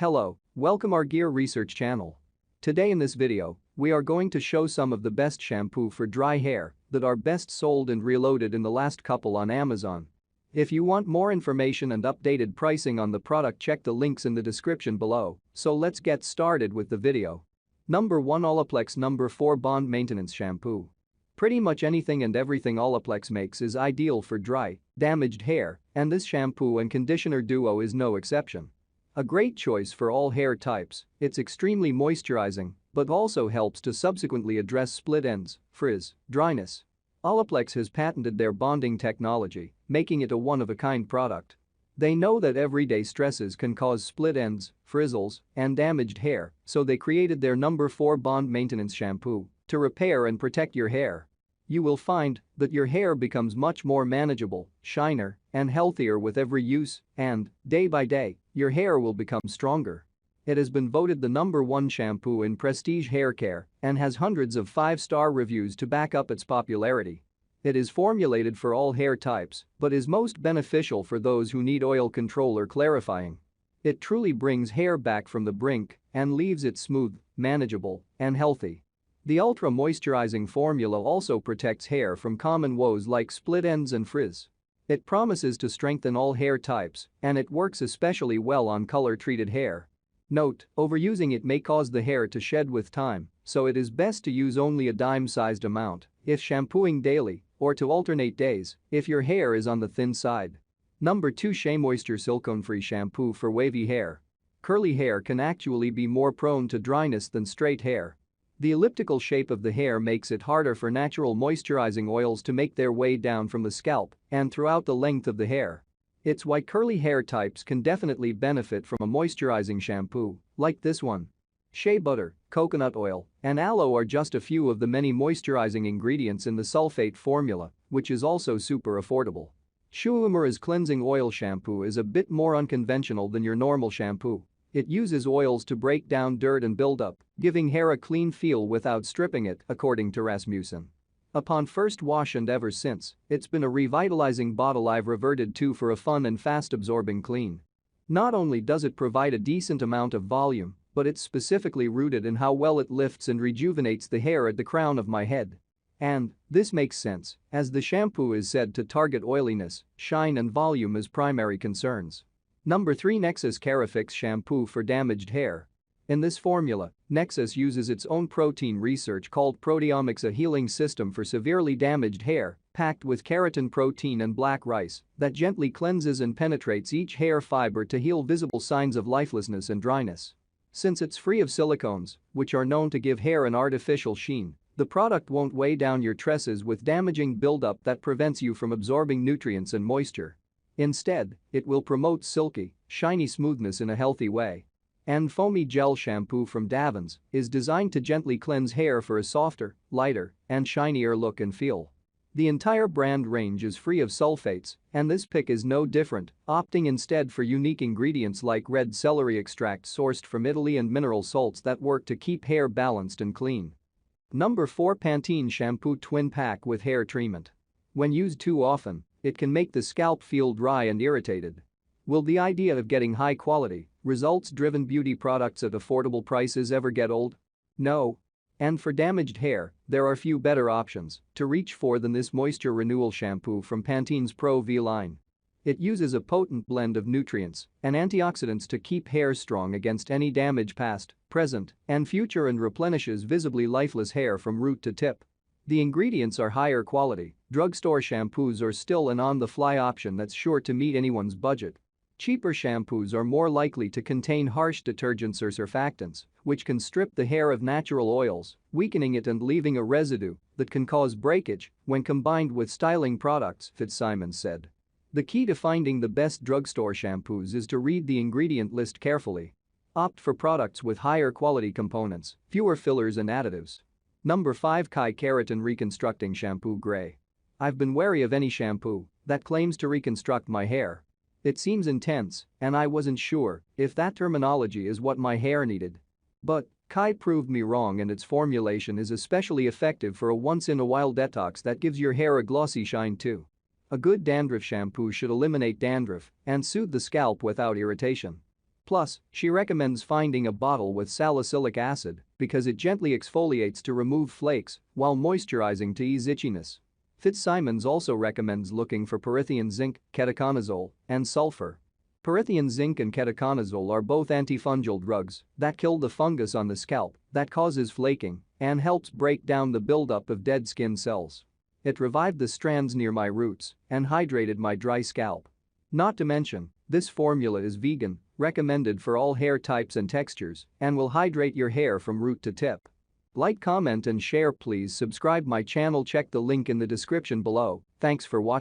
Hello, welcome our gear research channel. Today in this video, we are going to show some of the best shampoo for dry hair that are best sold and reloaded in the last couple on Amazon. If you want more information and updated pricing on the product, check the links in the description below. So let's get started with the video. Number 1 Olaplex. Number 4 Bond Maintenance Shampoo. Pretty much anything and everything Olaplex makes is ideal for dry, damaged hair, and this shampoo and conditioner duo is no exception. A great choice for all hair types, it's extremely moisturizing, but also helps to subsequently address split ends, frizz, dryness. Olaplex has patented their bonding technology, making it a one-of-a-kind product. They know that everyday stresses can cause split ends, frizzles, and damaged hair, so they created their number 4 Bond Maintenance Shampoo to repair and protect your hair. You will find that your hair becomes much more manageable, shinier, and healthier with every use, and, day by day, your hair will become stronger. It has been voted the number 1 shampoo in prestige hair care and has hundreds of 5-star reviews to back up its popularity. It is formulated for all hair types but is most beneficial for those who need oil control or clarifying. It truly brings hair back from the brink and leaves it smooth, manageable, and healthy. The ultra-moisturizing formula also protects hair from common woes like split ends and frizz. It promises to strengthen all hair types, and it works especially well on color-treated hair. Note, overusing it may cause the hair to shed with time, so it is best to use only a dime-sized amount if shampooing daily, or to alternate days if your hair is on the thin side. Number 2 SheaMoisture SilconeFree Shampoo for Wavy Hair. Curly hair can actually be more prone to dryness than straight hair. The elliptical shape of the hair makes it harder for natural moisturizing oils to make their way down from the scalp and throughout the length of the hair. It's why curly hair types can definitely benefit from a moisturizing shampoo like this one. Shea butter, coconut oil, and aloe are just a few of the many moisturizing ingredients in the sulfate formula, which is also super affordable. SheaMoisture cleansing oil shampoo is a bit more unconventional than your normal shampoo. It uses oils to break down dirt and buildup, giving hair a clean feel without stripping it, according to Rasmussen. Upon first wash and ever since, it's been a revitalizing bottle I've reverted to for a fun and fast-absorbing clean. Not only does it provide a decent amount of volume, but it's specifically rooted in how well it lifts and rejuvenates the hair at the crown of my head. And this makes sense, as the shampoo is said to target oiliness, shine and volume as primary concerns. Number 3 Nexxus Keraphix Shampoo for Damaged Hair. In this formula, Nexxus uses its own protein research called proteomics, a healing system for severely damaged hair, packed with keratin protein and black rice that gently cleanses and penetrates each hair fiber to heal visible signs of lifelessness and dryness. Since it's free of silicones, which are known to give hair an artificial sheen, the product won't weigh down your tresses with damaging buildup that prevents you from absorbing nutrients and moisture. Instead, it will promote silky, shiny smoothness in a healthy way. And Foamy Gel Shampoo from Davins is designed to gently cleanse hair for a softer, lighter, and shinier look and feel. The entire brand range is free of sulfates, and this pick is no different, opting instead for unique ingredients like red celery extract sourced from Italy and mineral salts that work to keep hair balanced and clean. Number 4 Pantene Shampoo Twin Pack with Hair Treatment. When used too often, it can make the scalp feel dry and irritated. Will the idea of getting high-quality, results-driven beauty products at affordable prices ever get old? No. And for damaged hair, there are few better options to reach for than this moisture renewal shampoo from Pantene's Pro V line. It uses a potent blend of nutrients and antioxidants to keep hair strong against any damage past, present, and future, and replenishes visibly lifeless hair from root to tip. The ingredients are higher quality, drugstore shampoos are still an on-the-fly option that's sure to meet anyone's budget. Cheaper shampoos are more likely to contain harsh detergents or surfactants, which can strip the hair of natural oils, weakening it and leaving a residue that can cause breakage when combined with styling products, Fitzsimons said. The key to finding the best drugstore shampoos is to read the ingredient list carefully. Opt for products with higher quality components, fewer fillers and additives. Number 5 Keratin Reconstructing Shampoo Gray. I've been wary of any shampoo that claims to reconstruct my hair. It seems intense, and I wasn't sure if that terminology is what my hair needed. But Kai proved me wrong, and its formulation is especially effective for a once-in-a-while detox that gives your hair a glossy shine too. A good dandruff shampoo should eliminate dandruff and soothe the scalp without irritation. Plus, she recommends finding a bottle with salicylic acid because it gently exfoliates to remove flakes while moisturizing to ease itchiness. Fitzsimons also recommends looking for Pantene zinc, ketoconazole, and sulfur. Pantene zinc and ketoconazole are both antifungal drugs that kill the fungus on the scalp that causes flaking and helps break down the buildup of dead skin cells. It revived the strands near my roots and hydrated my dry scalp. Not to mention, this formula is vegan, recommended for all hair types and textures, and will hydrate your hair from root to tip. Like, comment and share. Please subscribe my channel. Check the link in the description below. Thanks for watching.